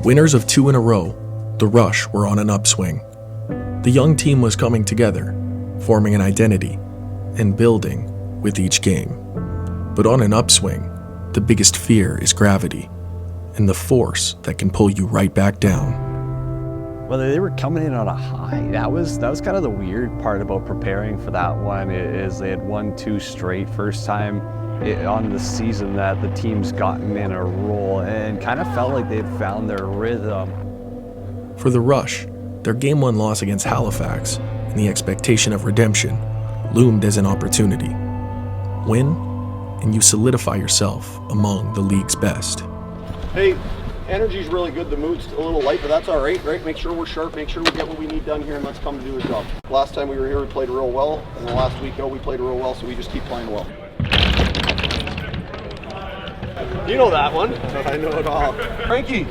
Winners of 2 in a row, the Rush were on an upswing. The young team was coming together, forming an identity, and building with each game. But on an upswing, the biggest fear is gravity, and the force that can pull you right back down. Well, they were coming in on a high. That was kind of the weird part about preparing for that one, is they had won 2 straight, first time on the season that the team's gotten in a roll, and kind of felt like they'd found their rhythm. For the Rush, their Game 1 loss against Halifax and the expectation of redemption loomed as an opportunity. Win, and you solidify yourself among the league's best. Hey, energy's really good, the mood's a little light, but that's all right, right? Make sure we're sharp, make sure we get what we need done here, and let's come to do the job. Last time we were here, we played real well, and the last week out, we played real well, so we just keep playing well. You know that one. I know it all. Frankie,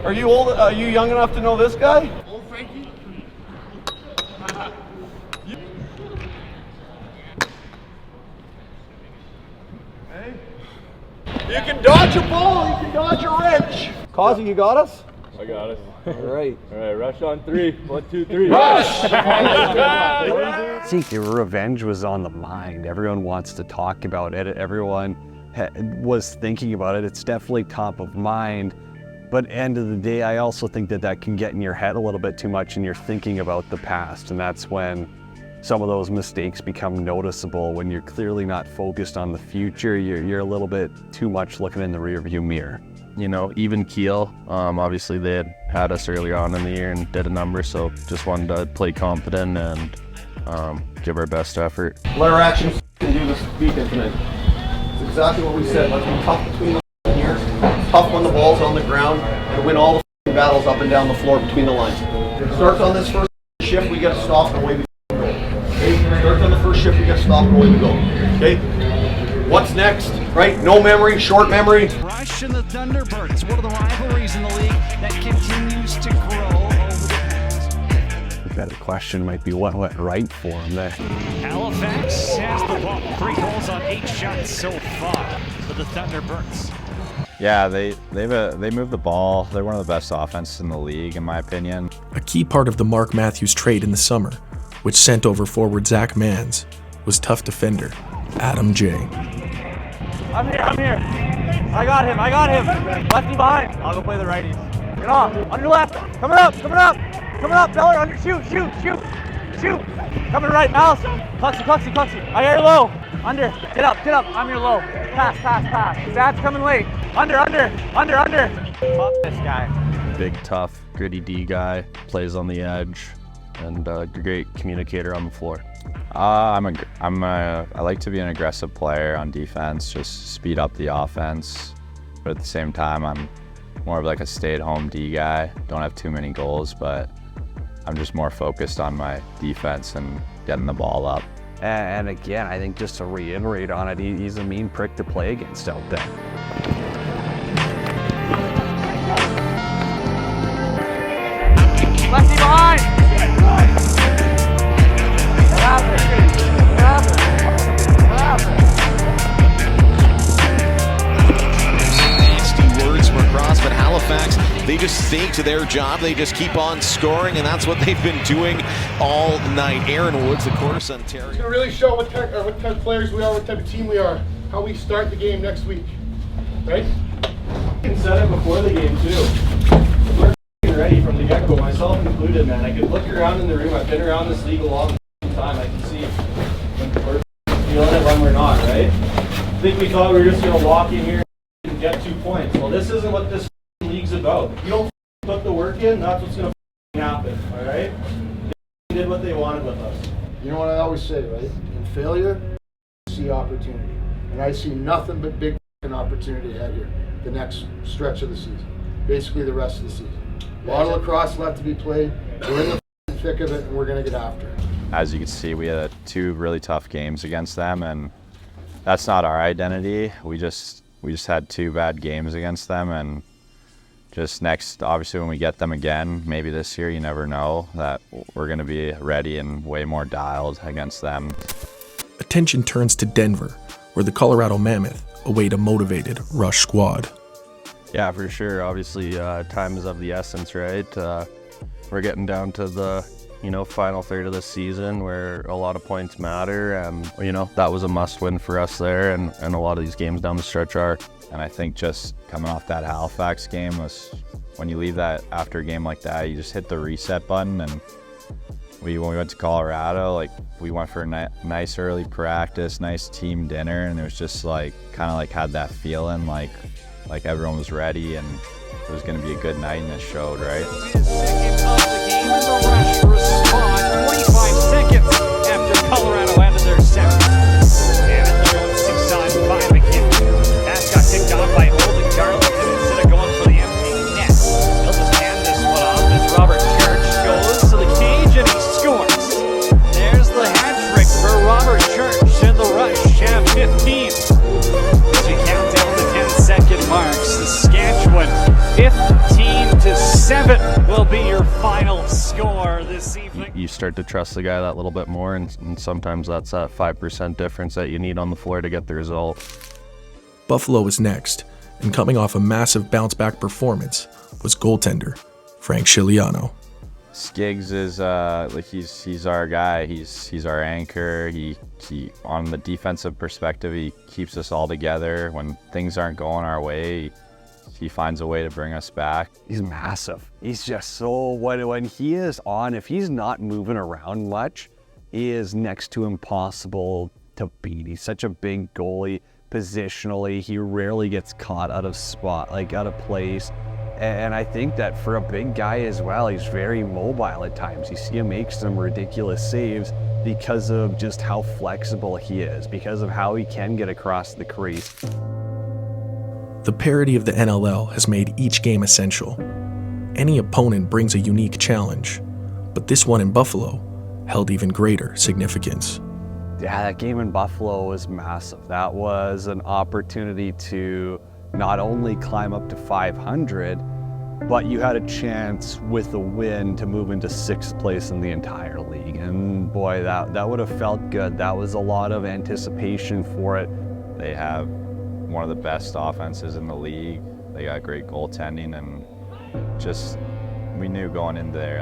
are you old? Are you young enough to know this guy? Old Frankie? Hey. You can dodge a ball, you can dodge a wrench. Causey, you got us? I got it. All right. All right, rush on 3. 1, 2, 3. Rush! I think the revenge was on the mind. Everyone wants to talk about it. Everyone was thinking about it. It's definitely top of mind. But end of the day, I also think that can get in your head a little bit too much and you're thinking about the past. And that's when some of those mistakes become noticeable. When you're clearly not focused on the future, you're a little bit too much looking in the rearview mirror. You know, even keel. Obviously they had us earlier on in the year and did a number, so just wanted to play confident and give our best effort. Let our actions do this weekend tonight. It's exactly what we said. Let's be tough between the years, tough when the ball's on the ground, and win all the battles up and down the floor between the lines. It starts on this first shift, we get a stop and away we go. Okay? Starts on the first shift, we get a stop and away we go. Okay? What's next? Right? No memory, short memory. Rush and the Thunderbirds, one of the rivalries in the league that continues to grow over the past. The better question might be what went right for them there. Halifax has the ball. 3 goals on 8 shots so far for the Thunderbirds. Yeah, they move the ball. They're one of the best offenses in the league, in my opinion. A key part of the Mark Matthews trade in the summer, which sent over forward Zach Mans, was tough defender Adam J. I'm here. I got him. Lefty behind. I'll go play the righties. Get off. On your left. Coming up. Beller, on your shoot. Coming right, Mouse. Cluxy. I hear low. Under. Get up. I'm your low. Pass. Zad's coming late. Under. Fuck this guy. Big, tough, gritty D guy, plays on the edge, and a great communicator on the floor. I like to be an aggressive player on defense, just speed up the offense. But at the same time, I'm more of like a stay-at-home D guy. Don't have too many goals, but I'm just more focused on my defense and getting the ball up. And again, I think just to reiterate on it, he's a mean prick to play against out there. Lefty behind. Nasty words from across, but Halifax, they just stay to their job. They just keep on scoring, and that's what they've been doing all night. Aaron Woods, of course, Ontario. It's going to really show what type of players we are, what type of team we are, how we start the game next week, right? You can set it before the game, too. We're ready from the get-go, myself included, man. I could look around in the room. I've been around this league a long time. I can see when we're feeling it, when we're not, right? I think we thought we were just going to walk in here and get 2 points. Well, this isn't what this league's about. If you don't put the work in, that's what's going to happen, all right? They did what they wanted with us. You know what I always say, right? In failure, you see opportunity. And I see nothing but big opportunity ahead here, the next stretch of the season. Basically the rest of the season. A lot of lacrosse left to be played. We're in the thick of it, and we're going to get after it. As you can see, we had 2 really tough games against them, and that's not our identity. We just had 2 bad games against them, and just next, obviously when we get them again, maybe this year, you never know, that we're going to be ready and way more dialed against them. Attention turns to Denver, where the Colorado Mammoth await a motivated Rush squad. Yeah, for sure. Obviously, time is of the essence, right? We're getting down to the, final third of the season where a lot of points matter, and, that was a must-win for us there, and a lot of these games down the stretch are. And I think just coming off that Halifax game was, when you leave that after a game like that, you just hit the reset button. And when we went to Colorado, we went for a nice early practice, nice team dinner, and it was just kind of had that feeling like everyone was ready and it was going to be a good night, and it showed, right? Second of the game, and the Rush respond 45 seconds after Colorado added their seventh. And they're going 6-on-5 again. Pass got kicked off by Holden Garland, and instead of going for the empty net, he'll just hand this one off as Robert Church goes to the cage and he scores. There's the hat trick for Robert Church, and the Rush have 15. As we count down the 10-second marks, Saskatchewan 15-7 will be your final score this evening. You start to trust the guy that little bit more, and sometimes that's that 5% difference that you need on the floor to get the result. Buffalo was next, and coming off a massive bounce-back performance was goaltender Frank Scigliano. Skiggs is he's our guy. He's our anchor. He on the defensive perspective, he keeps us all together. When things aren't going our way, he finds a way to bring us back. He's massive. He's just so, when he is on, if he's not moving around much, he is next to impossible to beat. He's such a big goalie. Positionally, he rarely gets caught out of spot, out of place. And I think that for a big guy as well, he's very mobile at times. You see him make some ridiculous saves because of just how flexible he is, because of how he can get across the crease. The parity of the NLL has made each game essential. Any opponent brings a unique challenge, but this one in Buffalo held even greater significance. Yeah, that game in Buffalo was massive. That was an opportunity to not only climb up to 500, but you had a chance with the win to move into 6th place in the entire league. And boy, that would have felt good. That was a lot of anticipation for it. They have one of the best offenses in the league. They got great goaltending, and just we knew going into there,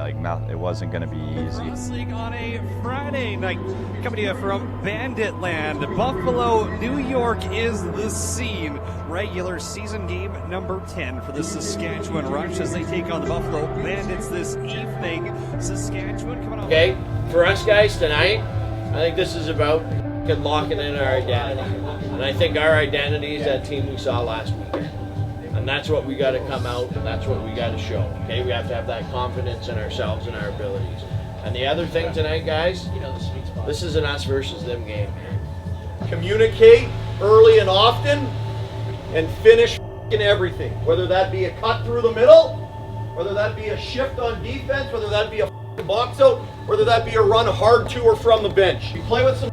it wasn't going to be easy. League on a Friday night, coming to you from Banditland, Buffalo, New York is the scene. Regular season game number 10 for the Saskatchewan Rush as they take on the Buffalo Bandits this evening. Saskatchewan coming off. Okay, for us guys tonight, I think this is about locking in our identity. And I think our identity is that team we saw last week. And that's what we got to come out, and that's what we got to show. Okay, we have to have that confidence in ourselves and our abilities. And the other thing tonight, guys, this is an us versus them game. Communicate early and often, and finish everything. Whether that be a cut through the middle, whether that be a shift on defense, whether that be a box out, whether that be a run hard to or from the bench. We play with some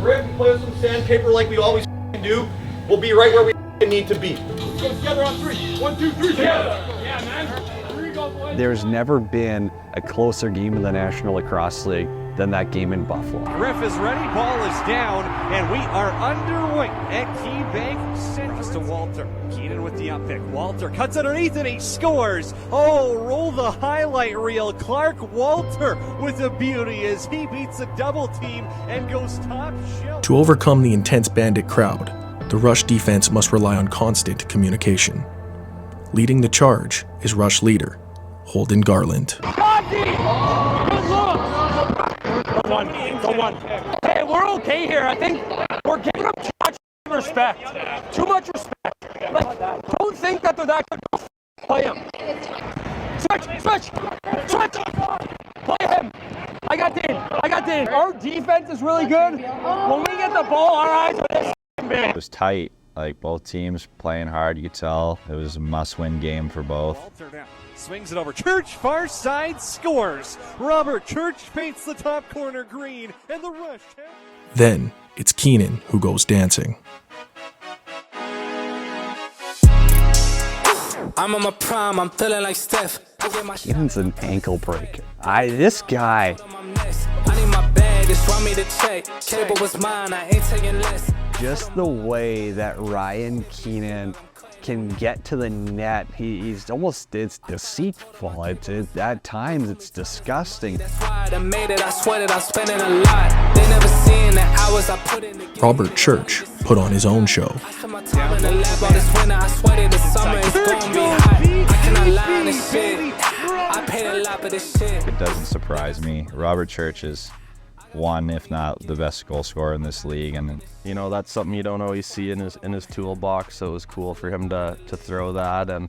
grit, we play with some sandpaper like we always do. We'll be right where we need to be. Let's go together on 3. 1, 2, 3, together. Yeah, man. 3, go, boys. There's never been a closer game in the National Lacrosse League than that game in Buffalo. Ref is ready, ball is down, and we are underway at KeyBank Center. To Walter. Keenan with the up pick. Walter cuts underneath and he scores. Oh, roll the highlight reel. Clark Walter with a beauty as he beats a double team and goes top shelf. To overcome the intense Bandit crowd, the Rush defense must rely on constant communication. Leading the charge is Rush leader, Holden Garland. Go one. Hey, we're okay here. I think we're giving them too much respect. Too much respect. Don't think that they're that good. Play him. Switch. Play him. I got Dane. Our defense is really good. When we get the ball, our eyes are this big. It was tight. Both teams playing hard, you could tell. It was a must-win game for both. Walter now swings it over. Church, far side, scores. Robert Church paints the top corner green, and the Rush. Then it's Keenan who goes dancing. I'm on my prime, I'm feeling like Steph. Keenan's an ankle breaker. This guy. I need my bag, just want me to check. Cable was mine, I ain't taking less. Just the way that Ryan Keenan can get to the net. He's almost, it's deceitful. At times it's disgusting. That's why I made it. I sweat it. I'm spending a lot. They never seen the hours I put in. Robert Church put on his own show. I spent my time in the lab all this winter. I sweated this summer. It's gonna be hot. I cannot lie on this shit. I paid a lot for this shit. It doesn't surprise me. Robert Church is one, if not the best goal scorer in this league, and You know, that's something you don't always see in his toolbox, so it was cool for him to throw that and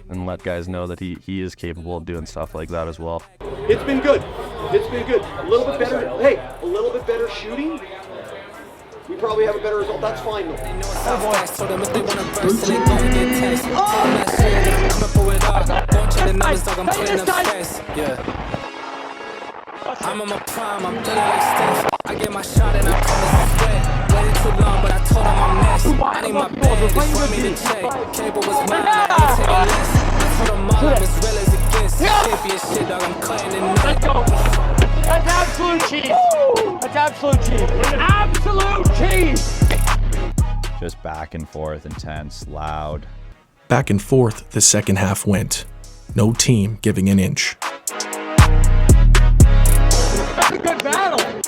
let guys know that he is capable of doing stuff like that as well. It's been good. It's been good. A little bit better. Hey, a little bit better shooting. We probably have a better result. That's fine though. I'm on my prime, I'm feeling like Steph. I get my shot and I promise to sweat. Waited too long, but I told him I'm next. I need my bag, they want me to check. Cable was mine, I ain't taking less. I told them all I'm as real as it gets. Champion shit, dog, I'm cutting it now. Let's go. That's absolute cheese. That's absolute cheese. Absolute cheese. just back and forth, intense, loud. Back and forth the second half went. No team giving an inch. That's a good battle.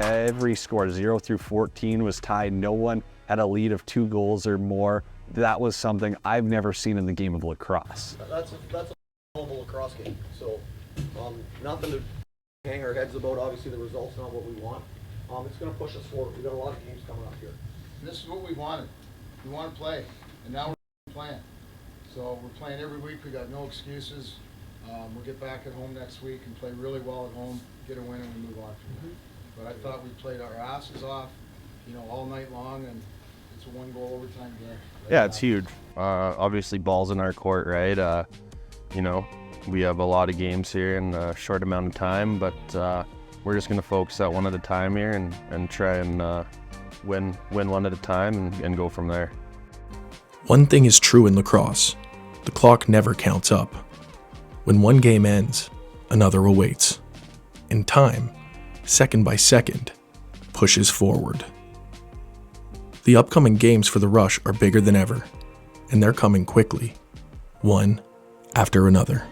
Every score, 0 through 14, was tied. No one had a lead of 2 goals or more. That was something I've never seen in the game of lacrosse. That's a global lacrosse game. So nothing to hang our heads about. Obviously, the result's not what we want. It's going to push us forward. We've got a lot of games coming up here. And this is what we wanted. We want to play, and now we're playing. So we're playing every week. We got no excuses. We'll get back at home next week and play really well at home, get a win, and we move on from there. But I thought we played our asses off, all night long, and it's a 1-goal overtime game. Yeah, it's huge. Obviously, ball's in our court, right? We have a lot of games here in a short amount of time, but we're just going to focus out one at a time here and try and win one at a time and go from there. One thing is true in lacrosse. The clock never counts up. When one game ends, another awaits. And time, second by second, pushes forward. The upcoming games for the Rush are bigger than ever, and they're coming quickly, one after another.